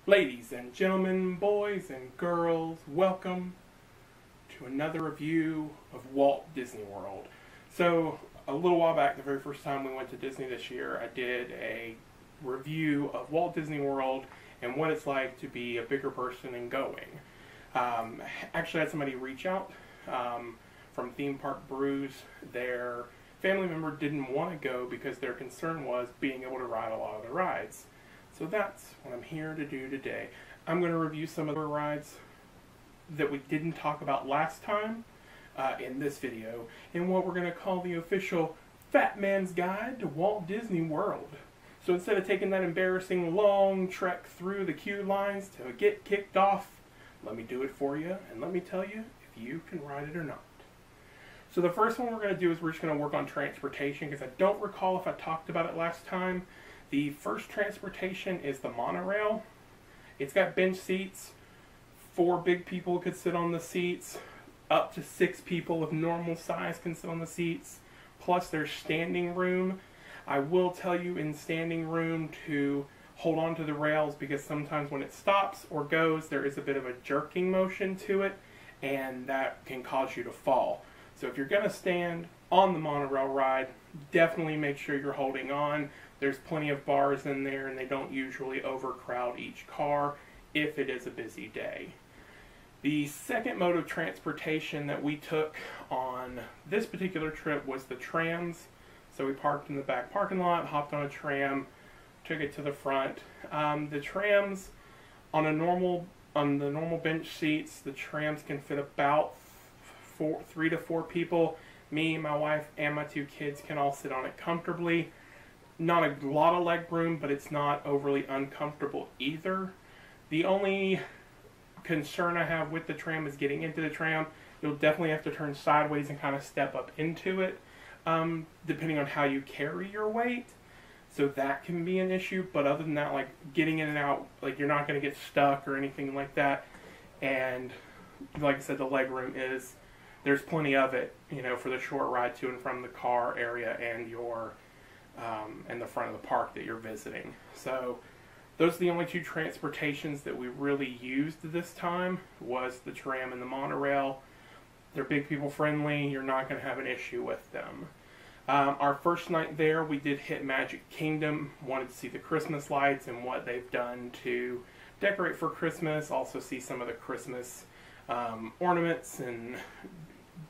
Ladies and gentlemen, boys and girls, welcome to another review of Walt Disney World. So, a little while back, the very first time we went to Disney this year, I did a review of Walt Disney World and what it's like to be a bigger person and going. Actually, I had somebody reach out from Theme Park Brews. Their family member didn't want to go because their concern was being able to ride a lot of the rides. So that's what I'm here to do today. I'm going to review some of the rides that we didn't talk about last time in this video, in what we're going to call the official Fat Man's Guide to Walt Disney World. So instead of taking that embarrassing long trek through the queue lines to get kicked off, let me do it for you, and let me tell you if you can ride it or not. So the first one we're going to do is we're just going to work on transportation, because I don't recall if I talked about it last time. The first transportation is the Monorail. It's got bench seats. 4 big people could sit on the seats. Up to 6 people of normal size can sit on the seats. Plus there's standing room. I will tell you in standing room to hold on to the rails, because sometimes when it stops or goes, there is a bit of a jerking motion to it, and that can cause you to fall. So if you're going to stand on the monorail ride, definitely make sure you're holding on. There's plenty of bars in there, and they don't usually overcrowd each car if it is a busy day. The second mode of transportation that we took on this particular trip was the trams. So we parked in the back parking lot, hopped on a tram, took it to the front. The trams, on the normal bench seats, the trams can fit about 3 to 4 people. Me, my wife, and my 2 kids can all sit on it comfortably. Not a lot of leg room, but it's not overly uncomfortable either. The only concern I have with the tram is getting into the tram. You'll definitely have to turn sideways and kind of step up into it, depending on how you carry your weight. So that can be an issue, but other than that, like getting in and out, like you're not going to get stuck or anything like that. And like I said, the leg room there's plenty of it, you know, for the short ride to and from the car area and your and the front of the park that you're visiting. So those are the only 2 transportations that we really used this time, was the tram and the monorail. They're big people friendly. You're not going to have an issue with them. Our first night there, we did hit Magic Kingdom. Wanted to see the Christmas lights and what they've done to decorate for Christmas. Also see some of the Christmas ornaments and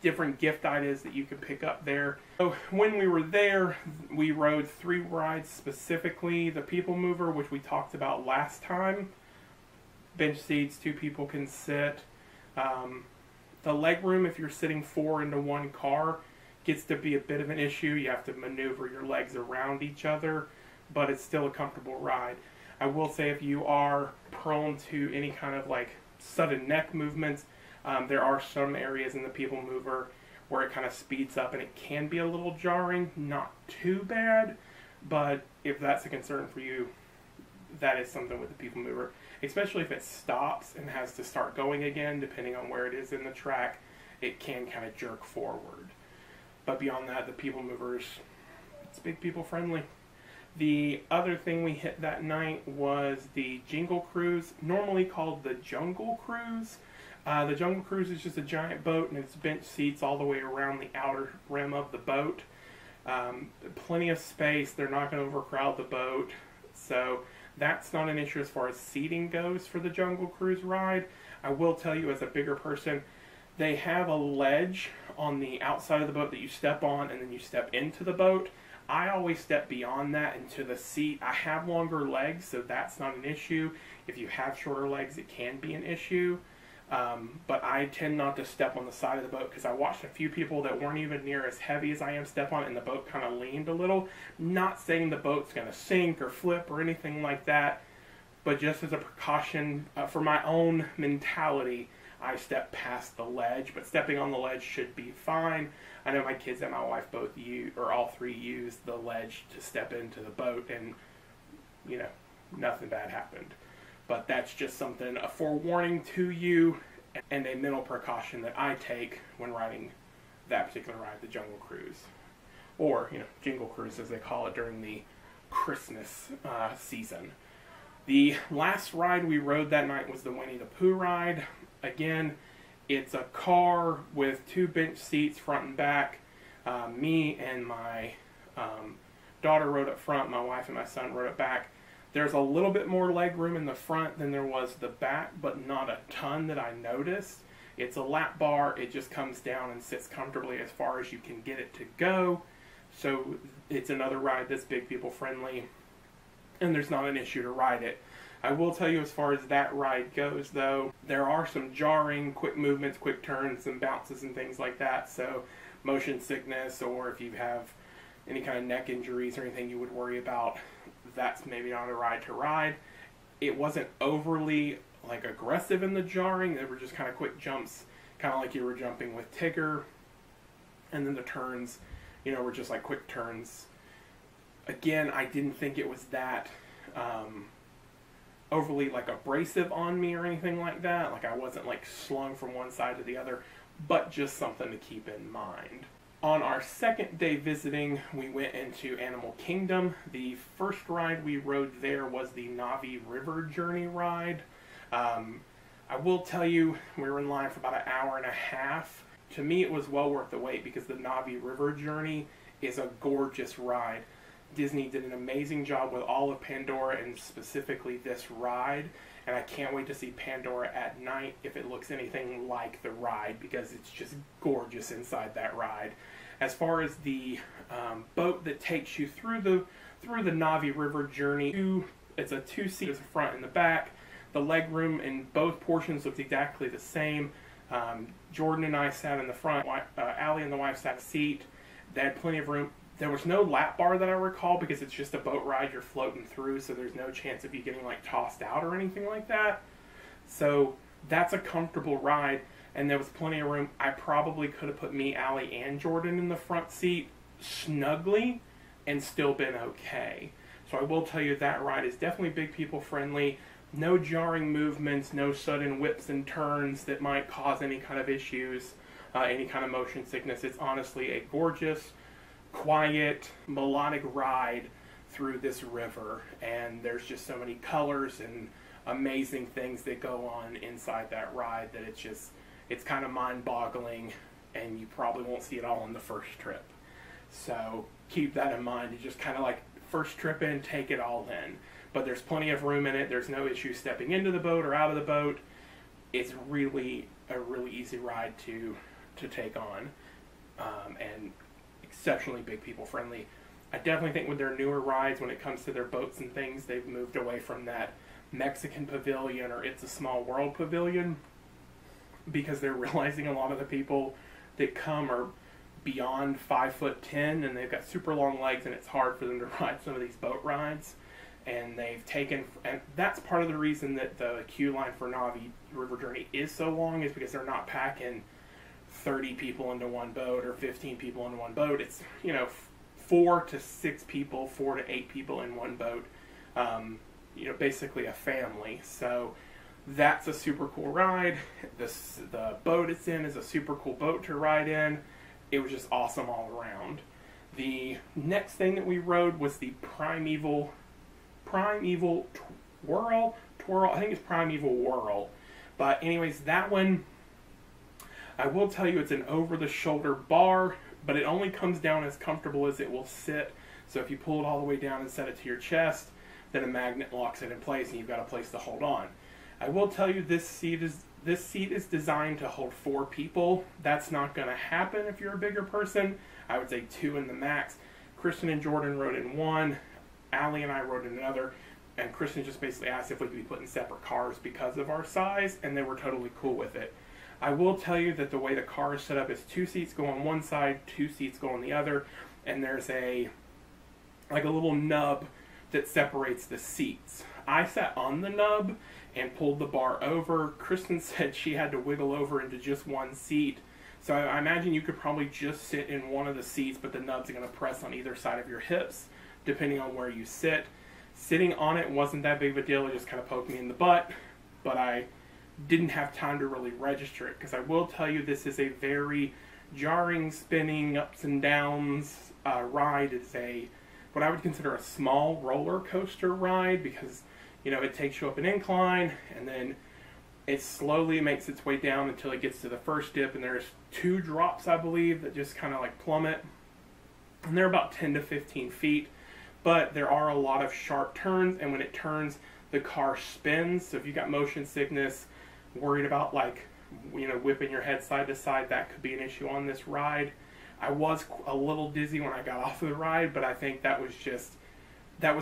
different gift ideas that you could pick up there. So when we were there, we rode 3 rides specifically. The People Mover, which we talked about last time. Bench seats, 2 people can sit. The leg room, if you're sitting 4 into 1 car, gets to be a bit of an issue. You have to maneuver your legs around each other, but it's still a comfortable ride. I will say, if you are prone to any kind of like sudden neck movements, there are some areas in the People Mover where it kind of speeds up and it can be a little jarring. Not too bad, but if that's a concern for you, that is something with the People Mover. Especially if it stops and has to start going again, depending on where it is in the track, it can kind of jerk forward. But beyond that, the People Movers, it's big people friendly. The other thing we hit that night was the Jingle Cruise, normally called the Jungle Cruise. The Jungle Cruise is just a giant boat, and it's bench seats all the way around the outer rim of the boat. Plenty of space. They're not going to overcrowd the boat. So that's not an issue as far as seating goes for the Jungle Cruise ride. I will tell you, as a bigger person, they have a ledge on the outside of the boat that you step on, and then you step into the boat. I always step beyond that into the seat. I have longer legs, so that's not an issue. If you have shorter legs, it can be an issue. But I tend not to step on the side of the boat, because I watched a few people that weren't even near as heavy as I am step on it, and the boat kind of leaned a little. Not saying the boat's going to sink or flip or anything like that, but just as a precaution for my own mentality, I step past the ledge. But stepping on the ledge should be fine. I know my kids and my wife both all 3 used the ledge to step into the boat, and you know, nothing bad happened. But that's just something, a forewarning to you, and a mental precaution that I take when riding that particular ride, the Jungle Cruise. Or, you know, Jingle Cruise as they call it during the Christmas season. The last ride we rode that night was the Winnie the Pooh ride. Again, it's a car with 2 bench seats front and back. Me and my daughter rode up front, my wife and my son rode up back. There's a little bit more leg room in the front than there was the back, but not a ton that I noticed. It's a lap bar, it just comes down and sits comfortably as far as you can get it to go. So it's another ride that's big people friendly, and there's not an issue to ride it. I will tell you, as far as that ride goes though, there are some jarring quick movements, quick turns and bounces and things like that. So motion sickness, or if you have any kind of neck injuries or anything you would worry about, that's maybe not a ride to ride. It wasn't overly like aggressive in the jarring. They were just kind of quick jumps, kind of like you were jumping with Tigger. And then the turns, you know, were just like quick turns. Again, I didn't think it was that overly like abrasive on me or anything like that. Like I wasn't like slung from one side to the other, but just something to keep in mind. On our second day visiting, we went into Animal Kingdom. The first ride we rode there was the Navi River Journey ride. I will tell you, we were in line for about an hour and a half. To me, it was well worth the wait because the Navi River Journey is a gorgeous ride. Disney did an amazing job with all of Pandora and specifically this ride, and I can't wait to see Pandora at night if it looks anything like the ride, because it's just gorgeous inside that ride. As far as the boat that takes you through the Navi River Journey, it's a 2-seat, the front and the back. The leg room in both portions looked exactly the same. Jordan and I sat in the front. Allie and the wife sat in the seat. They had plenty of room. There was no lap bar that I recall because it's just a boat ride you're floating through, so there's no chance of you getting like tossed out or anything like that. So that's a comfortable ride, and there was plenty of room. I probably could have put me, Allie, and Jordan in the front seat snugly and still been okay. So I will tell you that ride is definitely big people friendly. No jarring movements, no sudden whips and turns that might cause any kind of issues, any kind of motion sickness. It's honestly a gorgeous, quiet, melodic ride through this river, and there's just so many colors and amazing things that go on inside that ride that it's kind of mind-boggling, and you probably won't see it all on the first trip. So keep that in mind. You just kind of like first trip in, take it all in. But there's plenty of room in it. There's no issue stepping into the boat or out of the boat. It's really a really easy ride to take on, and exceptionally big people friendly. I definitely think with their newer rides, when it comes to their boats and things, they've moved away from that Mexican pavilion or It's a Small World pavilion, because they're realizing a lot of the people that come are beyond 5'10", and they've got super long legs, and it's hard for them to ride some of these boat rides. And they've taken, and that's part of the reason that the queue line for Navi River Journey is so long, is because they're not packing 30 people into one boat or 15 people into one boat. It's, you know, 4 to 6 people, 4 to 8 people in one boat. You know, basically a family. So that's a super cool ride. The boat it's in is a super cool boat to ride in. It was just awesome all around. The next thing that we rode was the Primeval Whirl, I think it's Primeval Whirl. But anyways, that one, I will tell you, it's an over-the-shoulder bar, but it only comes down as comfortable as it will sit. So if you pull it all the way down and set it to your chest, then a magnet locks it in place and you've got a place to hold on. I will tell you, this seat is designed to hold 4 people. That's not going to happen if you're a bigger person. I would say 2 in the max. Kristen and Jordan rode in one. Allie and I rode in another, and Kristen just basically asked if we could be put in separate cars because of our size, and they were totally cool with it. I will tell you that the way the car is set up is 2 seats go on one side, 2 seats go on the other, and there's a little nub that separates the seats. I sat on the nub and pulled the bar over. Kristen said she had to wiggle over into just one seat. So I imagine you could probably just sit in one of the seats, but the nubs are going to press on either side of your hips, depending on where you sit. Sitting on it wasn't that big of a deal. It just kind of poked me in the butt, but I didn't have time to really register it, because I will tell you, this is a very jarring, spinning, ups and downs ride. It's what I would consider a small roller coaster ride, because you know, it takes you up an incline, and then it slowly makes its way down until it gets to the first dip, and there's 2 drops, I believe, that just kind of like plummet. And they're about 10 to 15 feet, but there are a lot of sharp turns, and when it turns, the car spins. So if you got motion sickness, worried about like, you know, whipping your head side to side, that could be an issue on this ride. I was a little dizzy when I got off of the ride, but I think that was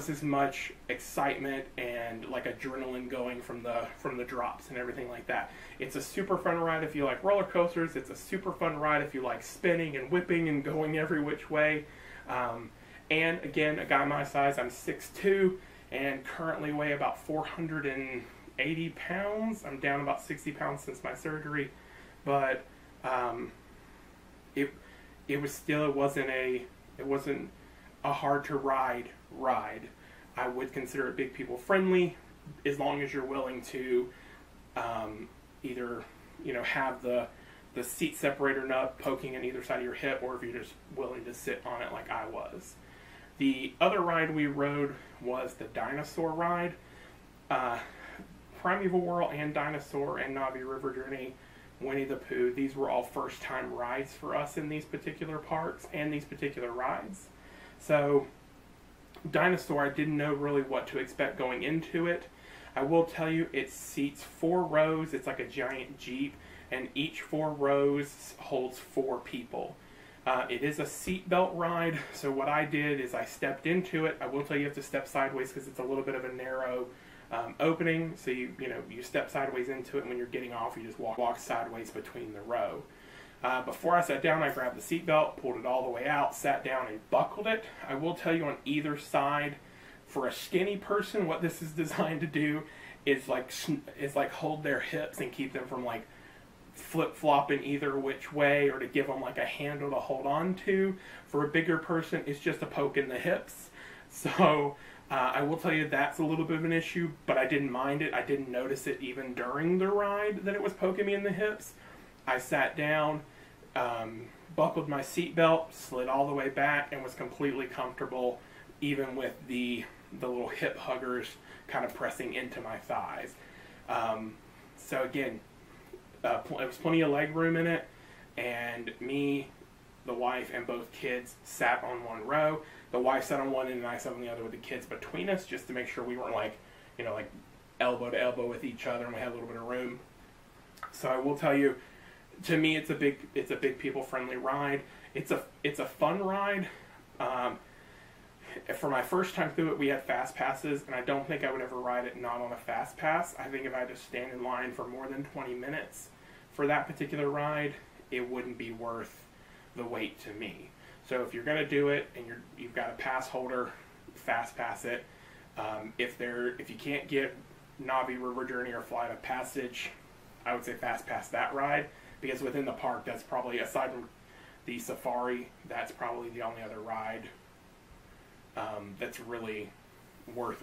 as much excitement and like adrenaline going from the drops and everything like that. It's a super fun ride if you like roller coasters. It's a super fun ride if you like spinning and whipping and going every which way. And again, a guy my size, I'm 6'2", and currently weigh about 480 pounds. I'm down about 60 pounds since my surgery, but it wasn't a hard to ride. I would consider it big people friendly, as long as you're willing to either, you know, have the seat separator nut poking in either side of your hip, or if you're just willing to sit on it like I was. The other ride we rode was the Dinosaur ride. Primeval Whirl and Dinosaur and Navi River Journey, Winnie the Pooh, these were all first time rides for us in these particular parks and these particular rides. So Dinosaur, I didn't know really what to expect going into it. I will tell you, it seats 4 rows. It's like a giant Jeep, and each 4 rows holds 4 people. It is a seatbelt ride, so what I did is I stepped into it. I will tell you, you have to step sideways because it's a little bit of a narrow opening, so you step sideways into it, and when you're getting off, you just walk sideways between the row. Before I sat down, I grabbed the seatbelt, pulled it all the way out, sat down, and buckled it. I will tell you, on either side, for a skinny person, what this is designed to do is like hold their hips and keep them from like flip-flopping either which way, or to give them like a handle to hold on to. For a bigger person, it's just a poke in the hips. So I will tell you, that's a little bit of an issue, but I didn't mind it. I didn't notice it even during the ride that it was poking me in the hips. I sat down, buckled my seatbelt, slid all the way back, and was completely comfortable, even with the little hip huggers kind of pressing into my thighs. So again, there was plenty of leg room in it, and me, the wife, and both kids sat on one row. The wife sat on one end and I sat on the other with the kids between us, just to make sure we weren't like, you know, like elbow to elbow with each other, and we had a little bit of room. So I will tell you, to me, it's a big people friendly ride. It's a fun ride. For my first time through it, we had fast passes, and I don't think I would ever ride it not on a fast pass. I think if I had to stand in line for more than 20 minutes for that particular ride, it wouldn't be worth the wait to me. So if you're going to do it and you've got a pass holder, fast pass it. If you can't get Navi River Journey or Flight of Passage, I would say fast pass that ride, because within the park, that's probably, aside from the safari, that's probably the only other ride that's really worth,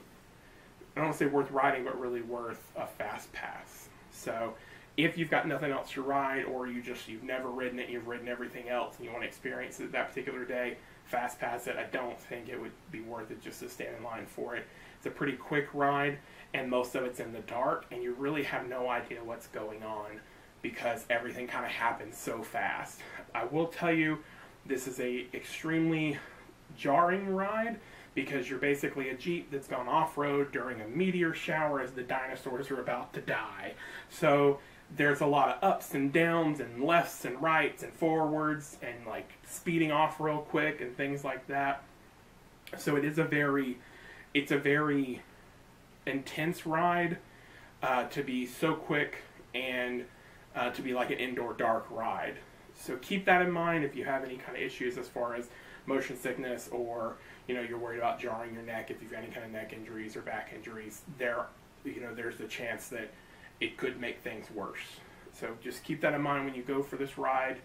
I don't want to say worth riding, but really worth a fast pass. So if you've got nothing else to ride, or you've never ridden it, you've ridden everything else, and you want to experience it that particular day, fast pass it. I don't think it would be worth it just to stand in line for it. It's a pretty quick ride, and most of it's in the dark, and you really have no idea what's going on because everything kind of happens so fast. I will tell you, this is a extremely jarring ride, because you're basically a Jeep that's gone off-road during a meteor shower as the dinosaurs are about to die. So there's a lot of ups and downs and lefts and rights and forwards and like speeding off real quick and things like that. So it's a very intense ride to be so quick and to be like an indoor dark ride. So keep that in mind if you have any kind of issues as far as motion sickness, or you're worried about jarring your neck. If you've got any kind of neck injuries or back injuries, there's the chance that it could make things worse. So just keep that in mind when you go for this ride.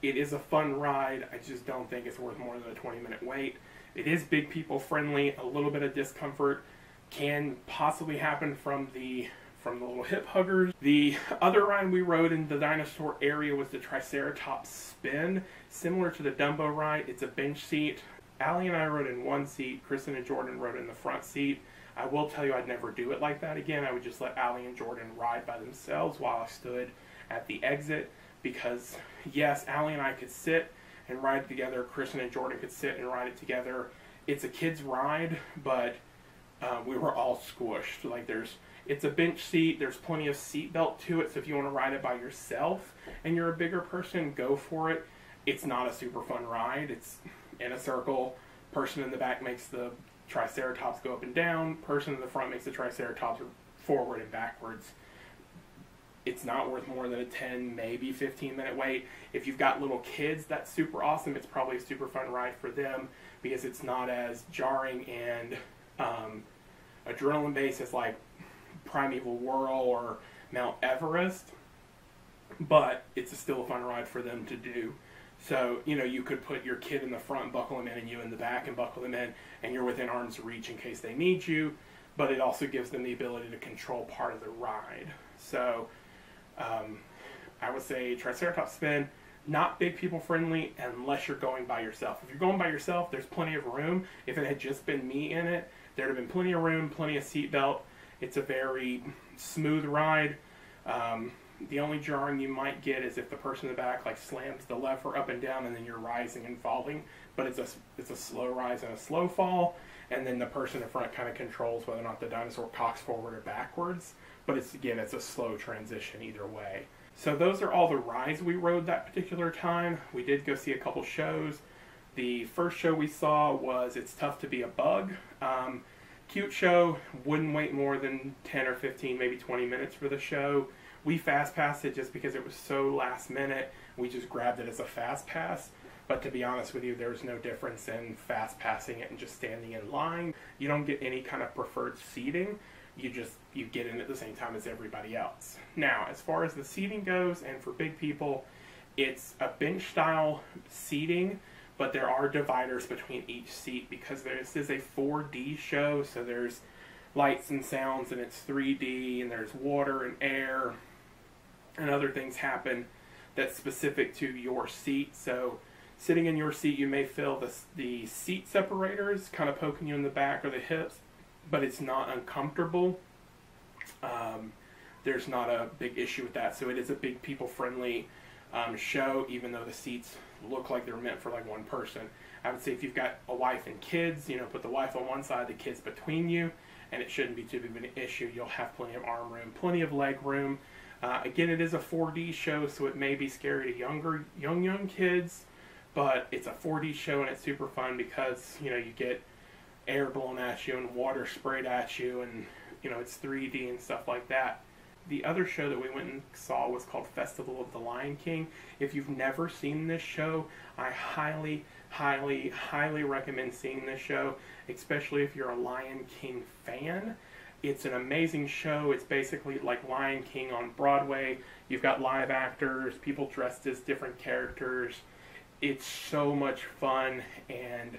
It is a fun ride. I just don't think it's worth more than a 20-minute wait. It is big people friendly. A little bit of discomfort can possibly happen from the little hip huggers. The other ride we rode in the dinosaur area was the Triceratops Spin. Similar to the Dumbo ride, it's a bench seat. Allie and I rode in one seat. Kristen and Jordan rode in the front seat. I will tell you I'd never do it like that again. I would just let Allie and Jordan ride by themselves while I stood at the exit, because yes, Allie and I could sit and ride together. Kristen and Jordan could sit and ride it together. It's a kid's ride, but we were all squished. Like it's a bench seat. There's plenty of seat belt to it, so if you want to ride it by yourself and you're a bigger person, go for it. It's not a super fun ride. It's in a circle. Person in the back makes the Triceratops go up and down. Person in the front makes the Triceratops forward and backwards. It's not worth more than a 10, maybe 15-minute wait. If you've got little kids, that's super awesome. It's probably a super fun ride for them because it's not as jarring and adrenaline-based as like Primeval Whirl or Mount Everest, but it's still a fun ride for them to do. So, you know, you could put your kid in the front and buckle them in, and you in the back and buckle them in, and you're within arm's reach in case they need you, but it also gives them the ability to control part of the ride. So, I would say Triceratops Spin, not big people friendly unless you're going by yourself. If you're going by yourself, there's plenty of room. If it had just been me in it, there'd have been plenty of room, plenty of seat belt. It's a very smooth ride. The only jarring you might get is if the person in the back like slams the lever up and down and then you're rising and falling. But it's a slow rise and a slow fall, and then the person in front kind of controls whether or not the dinosaur cocks forward or backwards. But it's a slow transition either way. So those are all the rides we rode that particular time. We did go see a couple shows. The first show we saw was It's Tough to Be a Bug. Cute show, wouldn't wait more than 10 or 15, maybe 20 minutes for the show. We fast passed it just because it was so last minute. We just grabbed it as a fast pass. But to be honest with you, there's no difference in fast passing it and just standing in line. You don't get any kind of preferred seating. You get in at the same time as everybody else. Now, as far as the seating goes, and for big people, it's a bench style seating, but there are dividers between each seat because this is a 4D show, so there's lights and sounds and it's 3D, and there's water and air and other things happen that's specific to your seat. So sitting in your seat, you may feel the seat separators kind of poking you in the back or the hips, but it's not uncomfortable. There's not a big issue with that. So it is a big people-friendly show, even though the seats look like they're meant for like one person. I would say if you've got a wife and kids, put the wife on one side, the kids between you, and it shouldn't be too big of an issue. You'll have plenty of arm room, plenty of leg room. Again, it is a 4D show, so it may be scary to young kids, but it's a 4D show and it's super fun because, you get air blown at you and water sprayed at you, and, it's 3D and stuff like that. The other show that we went and saw was called Festival of the Lion King. If you've never seen this show, I highly, highly, highly recommend seeing this show, especially if you're a Lion King fan. It's an amazing show. It's basically like Lion King on Broadway. You've got live actors, people dressed as different characters. It's so much fun, and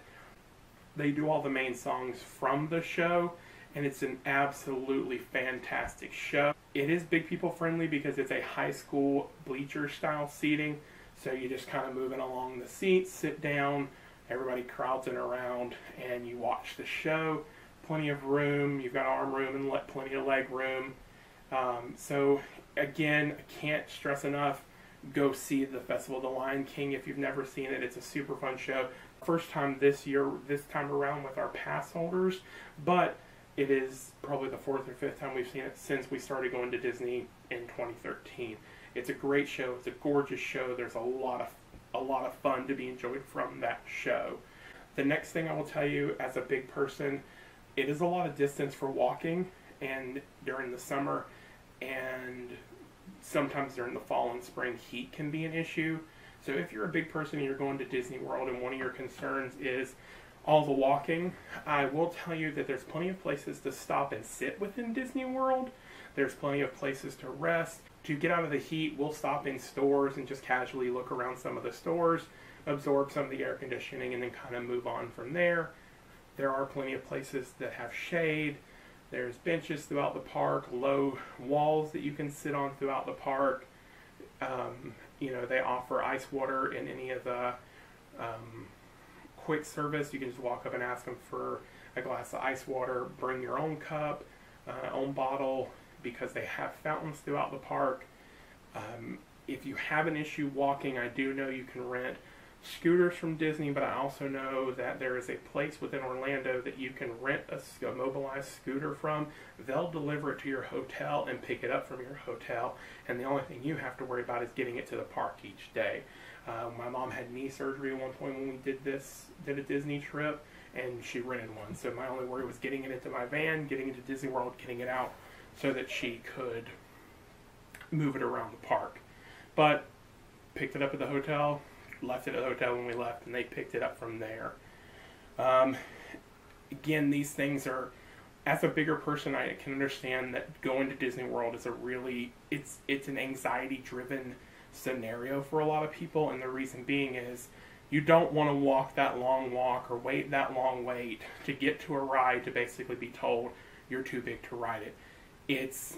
they do all the main songs from the show, and it's an absolutely fantastic show. It is big people friendly because it's a high school bleacher style seating, so you just kind of moving along the seats, sit down, everybody crowds in around, and you watch the show. Plenty of room, you've got arm room and plenty of leg room. So again, I can't stress enough, go see the Festival of the Lion King if you've never seen it. It's a super fun show. First time this time around with our pass holders, but it is probably the 4th or 5th time we've seen it since we started going to Disney in 2013. It's a great show. It's a gorgeous show. There's a lot of fun to be enjoyed from that show. The next thing I will tell you, as a big person, it is a lot of distance for walking, and during the summer and sometimes during the fall and spring, heat can be an issue. So if you're a big person and you're going to Disney World and one of your concerns is all the walking, I will tell you that there's plenty of places to stop and sit within Disney World. There's plenty of places to rest. To get out of the heat, we'll stop in stores and just casually look around some of the stores, absorb some of the air conditioning, and then kind of move on from there. There are plenty of places that have shade. There's benches throughout the park, low walls that you can sit on throughout the park. They offer ice water in any of the quick service. You can just walk up and ask them for a glass of ice water, bring your own cup, own bottle, because they have fountains throughout the park. If you have an issue walking, I do know you can rent scooters from Disney, but I also know that there is a place within Orlando that you can rent a mobilized scooter from. They'll deliver it to your hotel and pick it up from your hotel, and the only thing you have to worry about is getting it to the park each day. My mom had knee surgery at one point when we did a Disney trip, and she rented one, so my only worry was getting it into my van, getting it to Disney World, getting it out so that she could move it around the park. But picked it up at the hotel, left it at the hotel when we left, and they picked it up from there. Again, these things are, as a bigger person, I can understand that going to Disney World is it's an anxiety-driven scenario for a lot of people, and the reason being is you don't want to walk that long walk or wait that long wait to get to a ride to basically be told you're too big to ride it. It's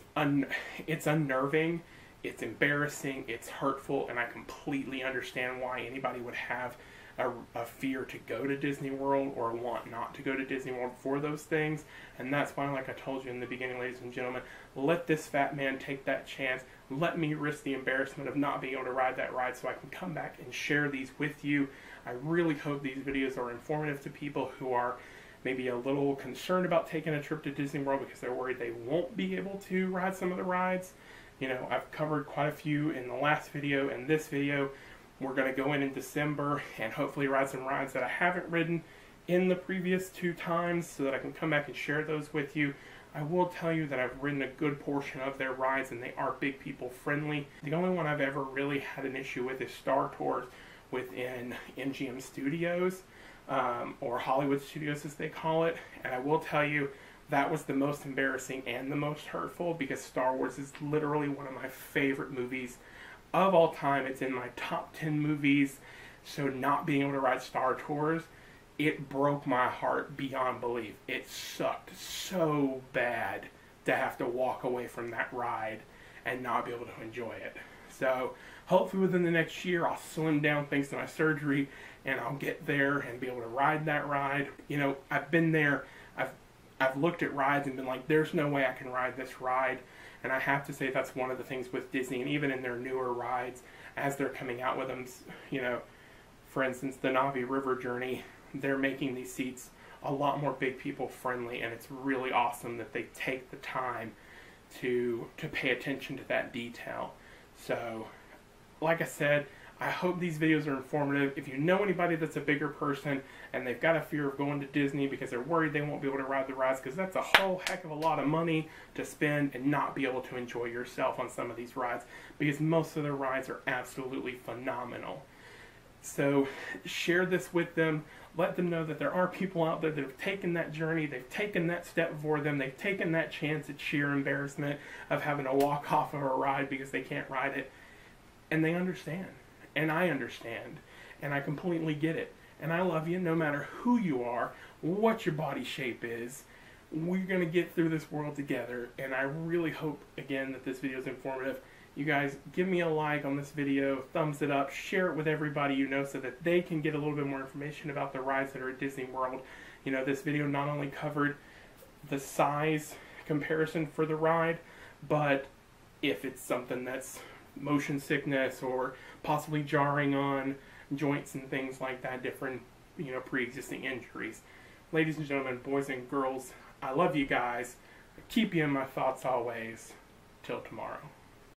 unnerving. It's embarrassing, it's hurtful, and I completely understand why anybody would have a fear to go to Disney World or want not to go to Disney World for those things. And that's why, like I told you in the beginning, ladies and gentlemen, let this fat man take that chance. Let me risk the embarrassment of not being able to ride that ride so I can come back and share these with you. I really hope these videos are informative to people who are maybe a little concerned about taking a trip to Disney World because they're worried they won't be able to ride some of the rides. You know, I've covered quite a few in the last video and this video. We're going to go in December and hopefully ride some rides that I haven't ridden in the previous 2 times so that I can come back and share those with you. I will tell you that I've ridden a good portion of their rides and they are big people friendly. The only one I've ever really had an issue with is Star Tours within MGM Studios, or Hollywood Studios as they call it. And I will tell you, that was the most embarrassing and the most hurtful because Star Wars is literally one of my favorite movies of all time. It's in my top 10 movies, so not being able to ride Star Tours, it broke my heart beyond belief. It sucked so bad to have to walk away from that ride and not be able to enjoy it. So hopefully within the next year I'll slim down thanks to my surgery and I'll get there and be able to ride that ride. You know, I've been there, I've looked at rides and been like, there's no way I can ride this ride. And I have to say that's one of the things with Disney, and even in their newer rides, as they're coming out with them, you know, for instance, the Navi River Journey, they're making these seats a lot more big people friendly, and it's really awesome that they take the time to pay attention to that detail. So, like I said, I hope these videos are informative. If you know anybody that's a bigger person and they've got a fear of going to Disney because they're worried they won't be able to ride the rides, because that's a whole heck of a lot of money to spend and not be able to enjoy yourself on some of these rides, because most of the rides are absolutely phenomenal. So share this with them. Let them know that there are people out there that have taken that journey, they've taken that step for them, they've taken that chance at sheer embarrassment of having to walk off of a ride because they can't ride it, and they understand. And I understand, and I completely get it. And I love you no matter who you are, what your body shape is. We're going to get through this world together, and I really hope, again, that this video is informative. You guys, give me a like on this video, thumbs it up, share it with everybody you know so that they can get a little bit more information about the rides that are at Disney World. You know, this video not only covered the size comparison for the ride, but if it's something that's motion sickness or possibly jarring on joints and things like that, different, you know, pre-existing injuries. Ladies and gentlemen, boys and girls, I love you guys. I keep you in my thoughts always. Till tomorrow.